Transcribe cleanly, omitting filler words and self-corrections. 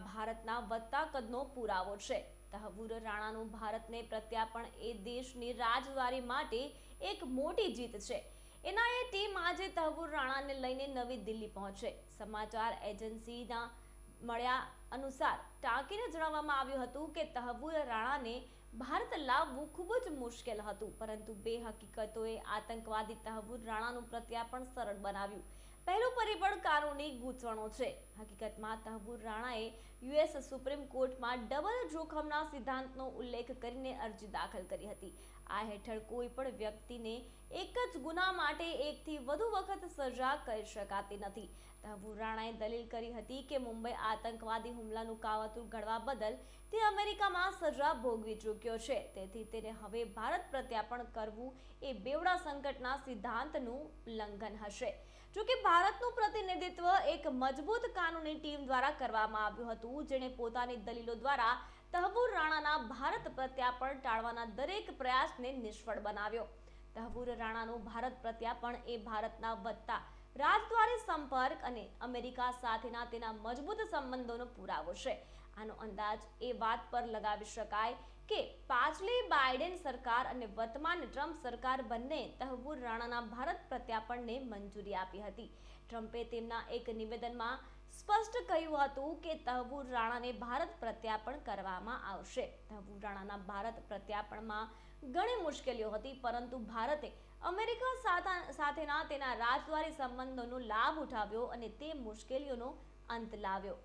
ભારતના વધતા કદનો પુરાવો છે. તહવુર રાણાનું ભારતને પ્રત્યાર્પણ એ દેશની રાજદ્વારી માટે એક મોટી જીત છે. એનઆઈએ ટીમ આજે તહવુર રાણાને લઈને નવી દિલ્હી પહોંચે. સમાચાર એજન્સીના મળ્યા અનુસાર ટાંકીને જણાવવામાં આવ્યું હતું કે તહવુર રાણાને ભારત લાવવું ખૂબ જ મુશ્કેલ હતું, પરંતુ બે હકીકતોએ આતંકવાદી તહવુર રાણાનું પ્રત્યાર્પણ સરળ બનાવ્યું. પહેલું પરિબળ કાનૂની ગૂંચવણો છે. હકીકતમાં તહવુર રાણાએ યુએસ સુપ્રીમ કોર્ટમાં ડબલ જોખમના સિદ્ધાંતનો ઉલ્લેખ કરીને અરજી દાખલ કરી હતી. આ હેઠળ કોઈ પણ વ્યક્તિને એક જ ગુના માટે એકથી વધુ વખત સજા કરી શકાતી નથી. તહવુર રાણાએ દલીલ કરી હતી કે મુંબઈ આતંકવાદી હુમલાનું કાવતરું ઘડવા બદલ તે અમેરિકામાં સજા ભોગવી ચૂક્યો છે. તેથી તેને હવે ભારત પ્રત્યાર્પણ કરવું એ બેવડા સંકટના સિદ્ધાંતનું ઉલ્લંઘન હશે. જોકે ભારતનું પ્રતિનિધિત્વ એક મજબૂત કાનૂની ટીમ દ્વારા કરવામાં આવ્યું હતું, જેણે પોતાની દલીલો દ્વારા તહવુર રાણાના ભારત પ્રત્યાર્પણ ટાળવાના દરેક પ્રયાસને નિષ્ફળ બનાવ્યો. તહવુર રાણાનું ભારત પ્રત્યાર્પણ એ ભારતના વધતા રાજદ્વારી સંપર્ક અને અમેરિકા સાથેના તેના મજબૂત સંબંધોનો પુરાવો છે. આનો અંદાજ એ વાત પર લગાવી શકાય કે પાછલી બાઇડેન સરકાર અને વર્તમાન ટ્રમ્પ સરકાર બંને તહવુર રાણાના ભારત પ્રત્યાર્પણને મંજૂરી આપી હતી. ટ્રમ્પે તેમના એક નિવેદનમાં સ્પષ્ટ કહ્યું હતું કે તહવુર રાણાને ભારત પ્રત્યાર્પણ કરવામાં આવશે. તહવુર રાણાના ભારત પ્રત્યાર્પણમાં ઘણી મુશ્કેલીઓ હતી, પરંતુ ભારતે અમેરિકા સાથેના તેના રાજદ્વારી સંબંધોનો લાભ ઉઠાવ્યો અને તે મુશ્કેલીઓનો અંત લાવ્યો.